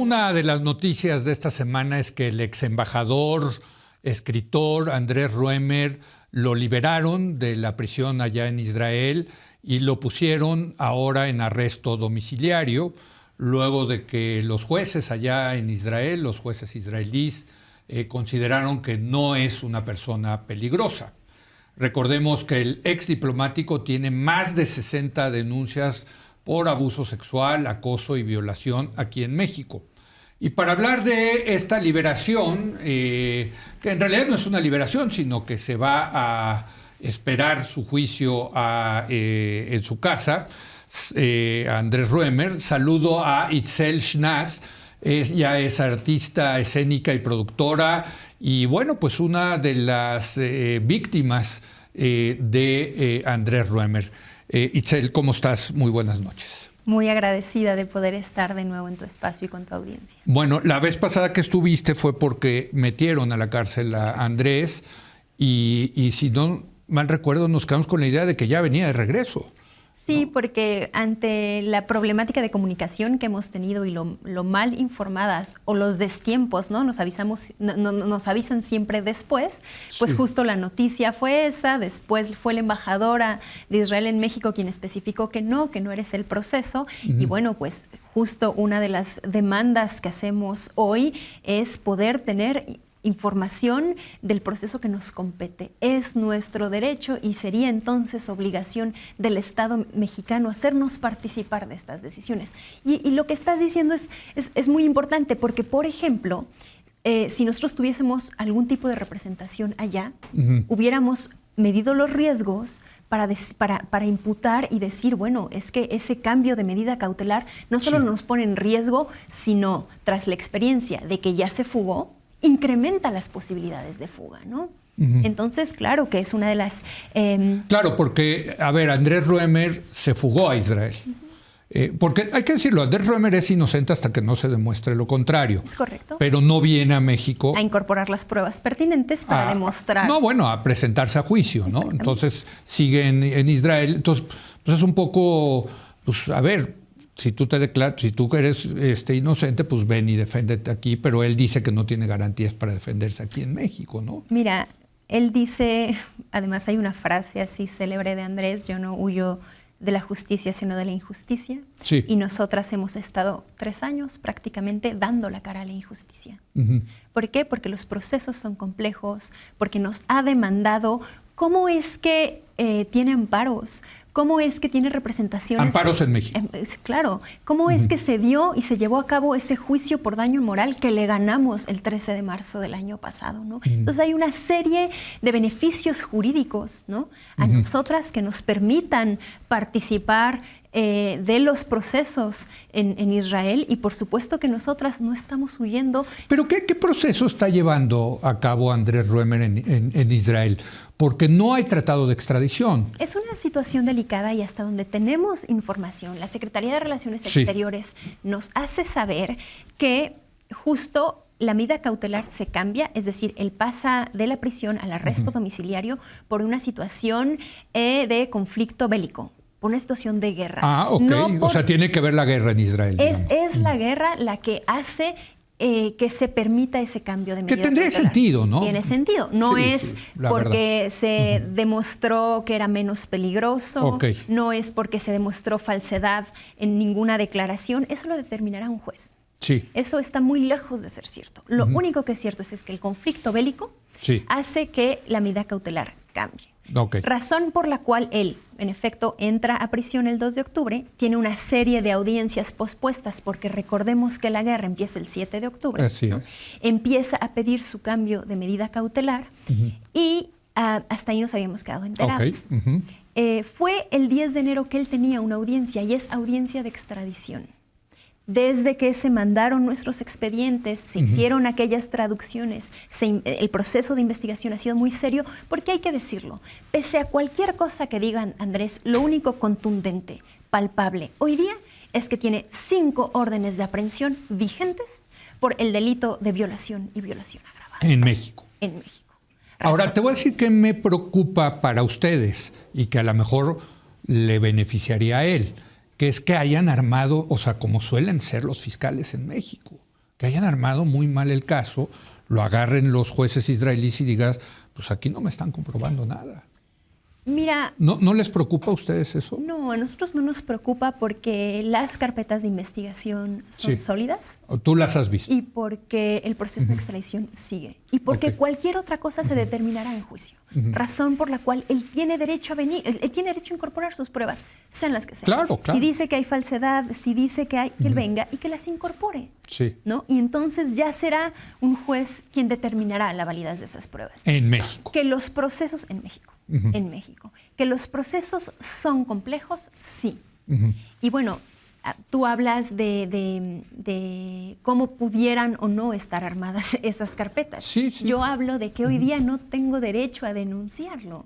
Una de las noticias de esta semana es que el ex embajador, escritor Andrés Roemer lo liberaron de la prisión allá en Israel y lo pusieron ahora en arresto domiciliario, luego de que los jueces allá en Israel, los jueces israelíes, consideraron que no es una persona peligrosa. Recordemos que el ex diplomático tiene más de 60 denuncias por abuso sexual, acoso y violación aquí en México. Y para hablar de esta liberación, que en realidad no es una liberación, sino que se va a esperar su juicio en su casa, Andrés Roemer, saludo a Itzel Schnaz. Ella es artista escénica y productora y, bueno, pues una de las víctimas de Andrés Roemer. Itzel, ¿cómo estás? Muy buenas noches. Muy agradecida de poder estar de nuevo en tu espacio y con tu audiencia. Bueno, la vez pasada que estuviste fue porque metieron a la cárcel a Andrés y si no mal recuerdo nos quedamos con la idea de que ya venía de regreso. Sí, porque ante la problemática de comunicación que hemos tenido y lo mal informadas o los destiempos, ¿no? Nos avisan siempre después, pues sí. Justo la noticia fue esa, después fue la embajadora de Israel en México quien especificó que no eres el proceso. Y bueno, pues justo una de las demandas que hacemos hoy es poder tener información del proceso que nos compete. Es nuestro derecho y sería entonces obligación del Estado mexicano hacernos participar de estas decisiones. Y lo que estás diciendo es muy importante porque, por ejemplo, si nosotros tuviésemos algún tipo de representación allá, hubiéramos medido los riesgos para imputar y decir, bueno, es que ese cambio de medida cautelar no solo nos pone en riesgo, sino tras la experiencia de que ya se fugó, incrementa las posibilidades de fuga, ¿no? Entonces, claro que es una de las... Claro, porque, a ver, Andrés Roemer se fugó a Israel. Porque hay que decirlo, Andrés Roemer es inocente hasta que no se demuestre lo contrario. Es correcto. Pero no viene a México... a incorporar las pruebas pertinentes para demostrar... No, bueno, a presentarse a juicio, ¿no? Entonces, sigue en Israel. Entonces, pues es un poco... Pues, a ver... Si tú eres inocente, pues ven y defiéndete aquí, pero él dice que no tiene garantías para defenderse aquí en México, ¿no? Mira, él dice, además hay una frase así célebre de Andrés, yo no huyo de la justicia, sino de la injusticia. Sí. Y nosotras hemos estado 3 años prácticamente dando la cara a la injusticia. ¿Por qué? Porque los procesos son complejos, porque nos ha demandado cómo es que tiene amparos, cómo es que tiene representaciones... Amparos en México. Claro. ¿Cómo es que se dio y se llevó a cabo ese juicio por daño moral que le ganamos el 13 de marzo del año pasado, ¿no? Entonces hay una serie de beneficios jurídicos, ¿no? A nosotras que nos permitan participar de los procesos en Israel y por supuesto que nosotras no estamos huyendo. ¿Pero qué proceso está llevando a cabo Andrés Roemer en Israel? Porque no hay tratado de extradición. Es una situación delicada y hasta donde tenemos información, la Secretaría de Relaciones Exteriores nos hace saber que justo la medida cautelar se cambia, es decir, él pasa de la prisión al arresto domiciliario por una situación de conflicto bélico, por una situación de guerra. Ah, ok. O sea, tiene que ver la guerra en Israel. Es la guerra la que hace que se permita ese cambio de medida que tendría cautelar. Sentido, ¿no? Tiene sentido. No es porque verdad. se demostró que era menos peligroso, no es porque se demostró falsedad en ninguna declaración. Eso lo determinará un juez. Sí. Eso está muy lejos de ser cierto. Lo único que es cierto es que el conflicto bélico hace que la medida cautelar cambie. Razón por la cual él, en efecto, entra a prisión el 2 de octubre, tiene una serie de audiencias pospuestas, porque recordemos que la guerra empieza el 7 de octubre. Así es. Empieza a pedir su cambio de medida cautelar y hasta ahí nos habíamos quedado enterados. Fue el 10 de enero que él tenía una audiencia y es audiencia de extradición. Desde que se mandaron nuestros expedientes, se hicieron aquellas traducciones, el proceso de investigación ha sido muy serio, porque hay que decirlo, pese a cualquier cosa que digan Andrés, lo único contundente, palpable, hoy día es que tiene 5 órdenes de aprehensión vigentes por el delito de violación y violación agravada. En México. En México. Ahora, te voy a decir que me preocupa para ustedes y que a lo mejor le beneficiaría a él, que es que hayan armado, o sea, como suelen ser los fiscales en México, que hayan armado muy mal el caso, lo agarren los jueces israelíes y digas, pues aquí no me están comprobando nada. Mira, ¿No les preocupa a ustedes eso? no, a nosotros no nos preocupa porque las carpetas de investigación son sólidas. Tú las has visto. Y porque el proceso de extradición sigue. Y porque cualquier otra cosa se determinará en juicio. Razón por la cual él tiene derecho a venir, él tiene derecho a incorporar sus pruebas, sean las que sean. Claro. Si dice que hay falsedad, si dice que hay, que él venga y que las incorpore. Sí. ¿No? Y entonces ya será un juez quien determinará la validez de esas pruebas. En México. Que los procesos, en México, en México. Que los procesos son complejos, sí. Y bueno, tú hablas de cómo pudieran o no estar armadas esas carpetas. Sí. Yo hablo de que hoy día no tengo derecho a denunciarlo.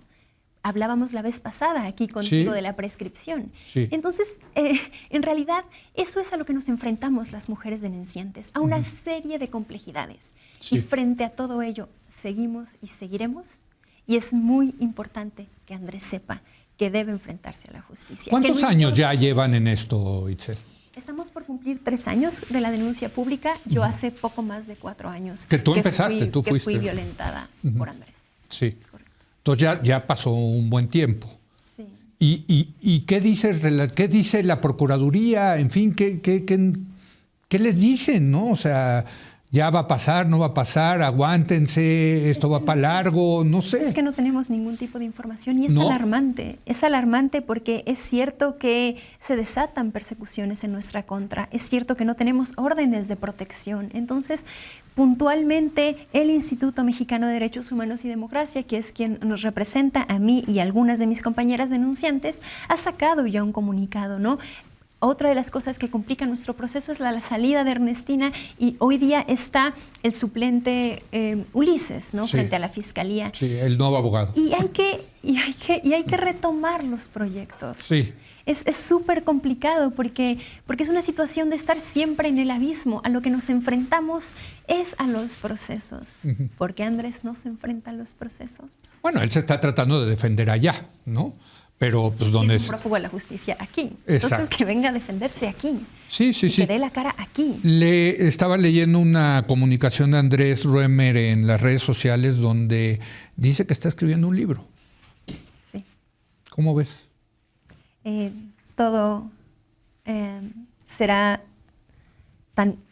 Hablábamos la vez pasada aquí contigo de la prescripción. Sí. Entonces, en realidad, eso es a lo que nos enfrentamos las mujeres denunciantes, a una serie de complejidades. Sí. Y frente a todo ello, seguimos y seguiremos. Y es muy importante que Andrés sepa que debe enfrentarse a la justicia. ¿Cuántos años ya llevan en esto, Itzel? Estamos por cumplir 3 años de la denuncia pública. Yo hace poco más de 4 años que tú empezaste, tú fuiste. Que fui violentada por Andrés. Sí. Entonces ya pasó un buen tiempo. Sí. ¿Y qué dice la Procuraduría? En fin, ¿qué les dicen, no? O sea, ya va a pasar, no va a pasar, aguántense, esto va para largo, no sé. Es que no tenemos ningún tipo de información y es alarmante. Es alarmante porque es cierto que se desatan persecuciones en nuestra contra. Es cierto que no tenemos órdenes de protección. Entonces, puntualmente, el Instituto Mexicano de Derechos Humanos y Democracia, que es quien nos representa a mí y a algunas de mis compañeras denunciantes, ha sacado ya un comunicado, ¿no? Otra de las cosas que complican nuestro proceso es la salida de Ernestina y hoy día está el suplente Ulises, ¿no? Frente a la Fiscalía. Sí, el nuevo abogado. Y hay que retomar los proyectos. Sí. Es súper complicado porque es una situación de estar siempre en el abismo. A lo que nos enfrentamos es a los procesos. ¿Por qué Andrés no se enfrenta a los procesos? Bueno, él se está tratando de defender allá, ¿no? Pero, pues, ¿dónde es? Un prófugo de la justicia aquí. Exacto. Entonces, que venga a defenderse aquí. Sí. Que dé la cara aquí. Estaba leyendo una comunicación de Andrés Roemer en las redes sociales donde dice que está escribiendo un libro. Sí. ¿Cómo ves? Todo será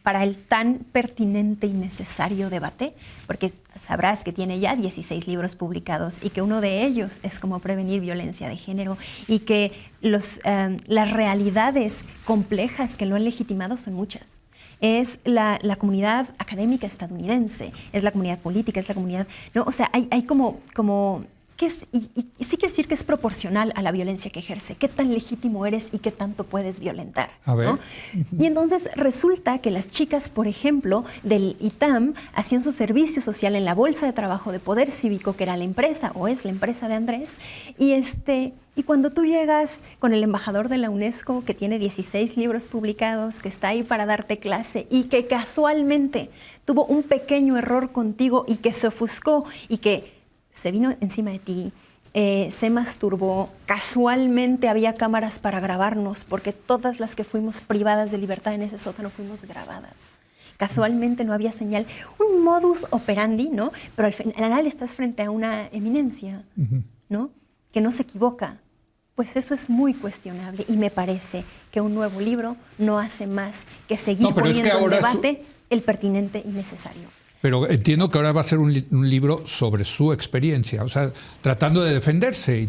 para el tan pertinente y necesario debate, porque sabrás que tiene ya 16 libros publicados y que uno de ellos es cómo prevenir violencia de género y que las realidades complejas que lo han legitimado son muchas. Es la comunidad académica estadounidense, es la comunidad política, es la comunidad... ¿no? O sea, hay como que es, y sí quiero decir que es proporcional a la violencia que ejerce. ¿Qué tan legítimo eres y qué tanto puedes violentar? A ver. ¿No? Y entonces resulta que las chicas, por ejemplo, del ITAM, hacían su servicio social en la Bolsa de Trabajo de Poder Cívico, que era la empresa, o es la empresa de Andrés, y cuando tú llegas con el embajador de la UNESCO, que tiene 16 libros publicados, que está ahí para darte clase y que casualmente tuvo un pequeño error contigo y que se ofuscó y que se vino encima de ti, se masturbó, casualmente había cámaras para grabarnos, porque todas las que fuimos privadas de libertad en ese sótano fuimos grabadas. Casualmente no había señal, un modus operandi, ¿no? Pero al final estás frente a una eminencia, ¿no? Que no se equivoca. Pues eso es muy cuestionable y me parece que un nuevo libro no hace más que seguir poniendo en debate el pertinente y necesario. Pero entiendo que ahora va a ser un libro sobre su experiencia, o sea, tratando de defenderse.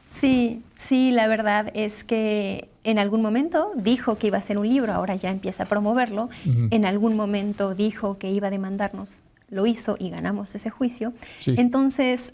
Sí, la verdad es que en algún momento dijo que iba a ser un libro, ahora ya empieza a promoverlo. En algún momento dijo que iba a demandarnos, lo hizo y ganamos ese juicio. Sí. Entonces,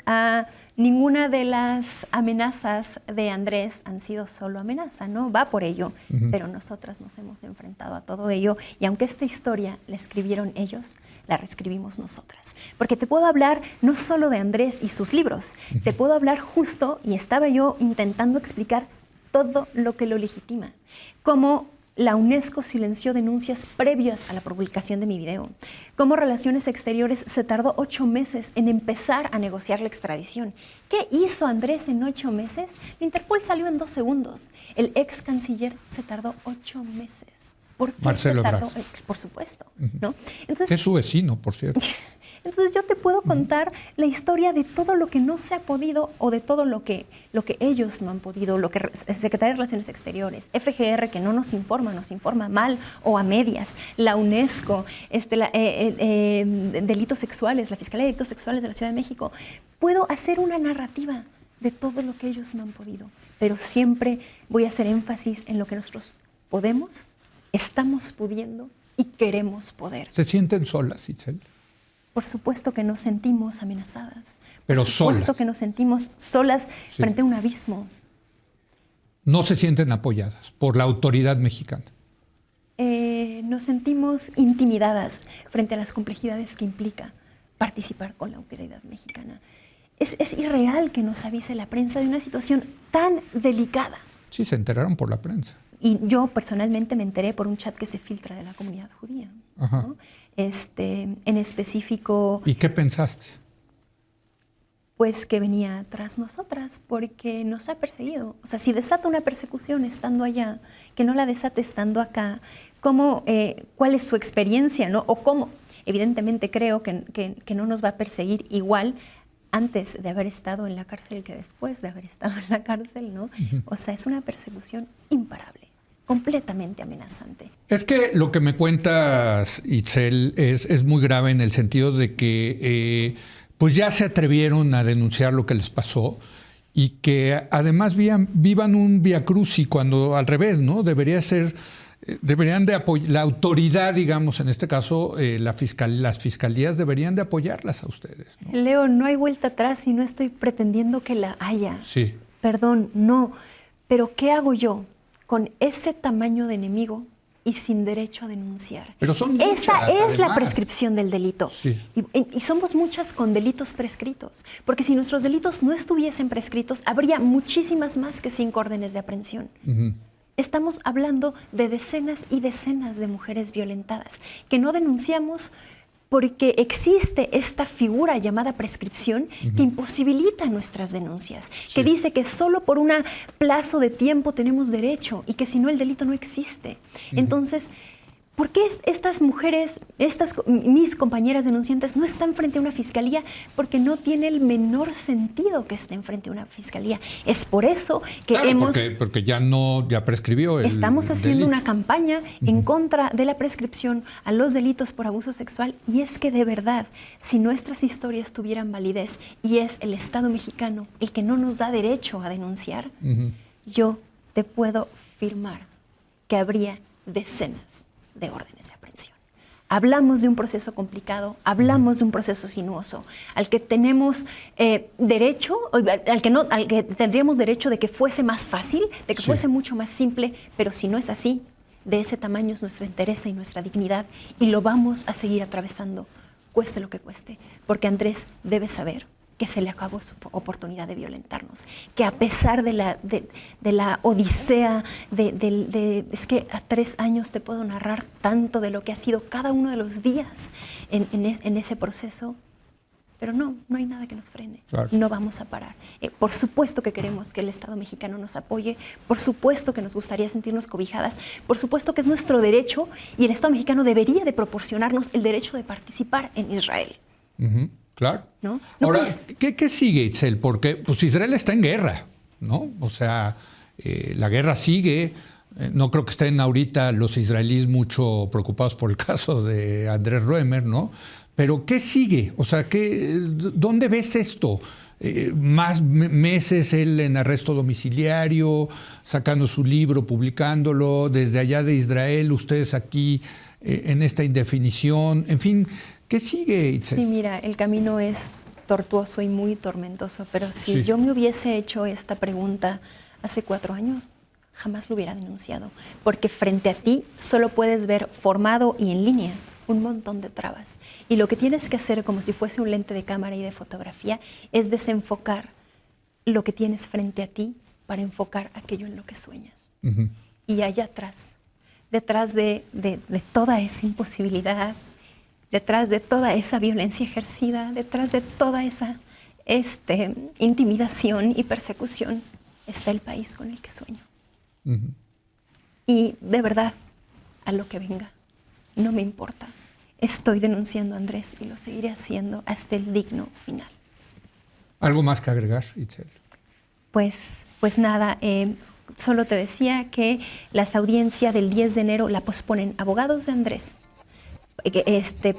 ninguna de las amenazas de Andrés han sido solo amenaza, ¿no? Va por ello, pero nosotras nos hemos enfrentado a todo ello y aunque esta historia la escribieron ellos, la reescribimos nosotras. Porque te puedo hablar no solo de Andrés y sus libros, te puedo hablar justo, y estaba yo intentando explicar todo lo que lo legitima, cómo la UNESCO silenció denuncias previas a la publicación de mi video. Cómo Relaciones Exteriores se tardó 8 meses en empezar a negociar la extradición. ¿Qué hizo Andrés en 8 meses? La Interpol salió en 2 segundos. El ex canciller se tardó 8 meses. ¿Por qué Marcelo se tardó? Ebrard. Por supuesto, ¿no? Entonces, Es su vecino, por cierto. entonces yo te puedo contar la historia de todo lo que no se ha podido o de todo lo que ellos no han podido, lo que Secretaría de Relaciones Exteriores, FGR, que no nos informa mal o a medias, la UNESCO, delitos sexuales, la Fiscalía de Delitos Sexuales de la Ciudad de México. Puedo hacer una narrativa de todo lo que ellos no han podido, pero siempre voy a hacer énfasis en lo que nosotros podemos, estamos pudiendo y queremos poder. ¿Se sienten solas, Itzel? Por supuesto que nos sentimos amenazadas. Pero por supuesto solas. que nos sentimos solas frente a un abismo. No se sienten apoyadas por la autoridad mexicana. Nos sentimos intimidadas frente a las complejidades que implica participar con la autoridad mexicana. Es irreal que nos avise la prensa de una situación tan delicada. Sí, se enteraron por la prensa. Y yo personalmente me enteré por un chat que se filtra de la comunidad judía, ¿no? En específico... ¿Y qué pensaste? Pues que venía tras nosotras, porque nos ha perseguido. O sea, si desata una persecución estando allá, que no la desate estando acá, ¿cuál es su experiencia, ¿no? O cómo, evidentemente creo que no nos va a perseguir igual antes de haber estado en la cárcel que después de haber estado en la cárcel, ¿no? O sea, es una persecución imparable, completamente amenazante. Es que lo que me cuentas, Itzel, es muy grave en el sentido de que pues ya se atrevieron a denunciar lo que les pasó y que además vivan un viacrucis cuando al revés, ¿no? Deberían de apoyar, la autoridad, digamos, en este caso, las fiscalías deberían de apoyarlas a ustedes, ¿no? Leo, no hay vuelta atrás y no estoy pretendiendo que la haya. Sí. Perdón, no. Pero ¿qué hago yo con ese tamaño de enemigo y sin derecho a denunciar? Pero son Esa muchas, es además. la prescripción del delito. Sí. Y somos muchas con delitos prescritos. Porque si nuestros delitos no estuviesen prescritos, habría muchísimas más que 5 órdenes de aprehensión. Estamos hablando de decenas y decenas de mujeres violentadas que no denunciamos porque existe esta figura llamada prescripción que imposibilita nuestras denuncias, que dice que solo por un plazo de tiempo tenemos derecho y que si no el delito no existe. Entonces, ¿por qué estas mujeres, mis compañeras denunciantes, no están frente a una fiscalía? Porque no tiene el menor sentido que estén frente a una fiscalía. Es por eso que Porque ya prescribió el Estamos haciendo delito. una campaña en contra de la prescripción a los delitos por abuso sexual, y es que de verdad, si nuestras historias tuvieran validez y es el Estado mexicano el que no nos da derecho a denunciar, yo te puedo firmar que habría decenas de órdenes de aprehensión. Hablamos de un proceso complicado, hablamos de un proceso sinuoso, al que tenemos derecho, al que tendríamos derecho de que fuese más fácil, de que fuese mucho más simple, pero si no es así, de ese tamaño es nuestra entereza y nuestra dignidad, y lo vamos a seguir atravesando, cueste lo que cueste, porque Andrés debe saber que se le acabó su oportunidad de violentarnos, que a pesar de la odisea, es que a 3 años te puedo narrar tanto de lo que ha sido cada uno de los días en ese proceso, pero no hay nada que nos frene, Claro. No vamos a parar. Por supuesto que queremos que el Estado mexicano nos apoye, por supuesto que nos gustaría sentirnos cobijadas, por supuesto que es nuestro derecho y el Estado mexicano debería de proporcionarnos el derecho de participar en Israel. Claro. ¿No? Ahora, ¿qué sigue, Itzel? Porque pues Israel está en guerra, ¿no? O sea, la guerra sigue. No creo que estén ahorita los israelíes mucho preocupados por el caso de Andrés Roemer, ¿no? Pero ¿qué sigue? O sea, ¿dónde ves esto? Más meses él en arresto domiciliario, sacando su libro, publicándolo, desde allá de Israel, ustedes aquí en esta indefinición, en fin, ¿qué sigue, Itzel? Sí, mira, el camino es tortuoso y muy tormentoso, pero si yo me hubiese hecho esta pregunta hace 4 años, jamás lo hubiera denunciado, porque frente a ti solo puedes ver formado y en línea un montón de trabas. Y lo que tienes que hacer, como si fuese un lente de cámara y de fotografía, es desenfocar lo que tienes frente a ti para enfocar aquello en lo que sueñas. Y allá atrás, detrás de toda esa imposibilidad, detrás de toda esa violencia ejercida, detrás de toda esa intimidación y persecución, está el país con el que sueño. Y de verdad, a lo que venga. No me importa. Estoy denunciando a Andrés y lo seguiré haciendo hasta el digno final. ¿Algo más que agregar, Itzel? Pues nada, solo te decía que las audiencias del 10 de enero la posponen abogados de Andrés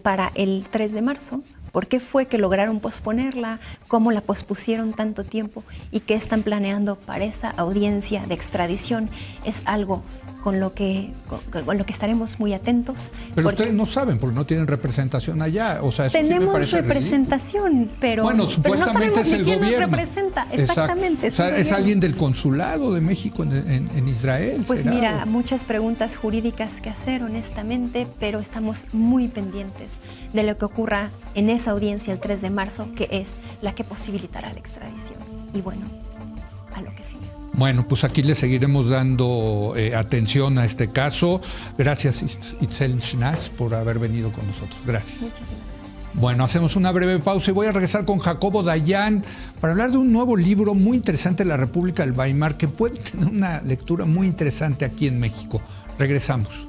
para el 3 de marzo. ¿Por qué fue que lograron posponerla? ¿Cómo la pospusieron tanto tiempo? ¿Y qué están planeando para esa audiencia de extradición? Es algo con lo que estaremos muy atentos. Pero ustedes no saben, porque no tienen representación allá. O sea, eso sí me parece representación, ridículo. pero, bueno, supuestamente pero no es el quién gobierno. Nos representa. Exactamente. O sea, es alguien del consulado de México en Israel. Pues ¿será? mira, muchas preguntas jurídicas que hacer, honestamente, pero estamos muy pendientes de lo que ocurra en esa audiencia el 3 de marzo, que es la que posibilitará la extradición. Y bueno, a lo que sigue. Bueno, pues aquí le seguiremos dando atención a este caso. Gracias, Itzel Schnaz, por haber venido con nosotros. Gracias. Muchísimas gracias. Bueno, hacemos una breve pausa y voy a regresar con Jacobo Dayan para hablar de un nuevo libro muy interesante, La República del Weimar, que puede tener una lectura muy interesante aquí en México. Regresamos.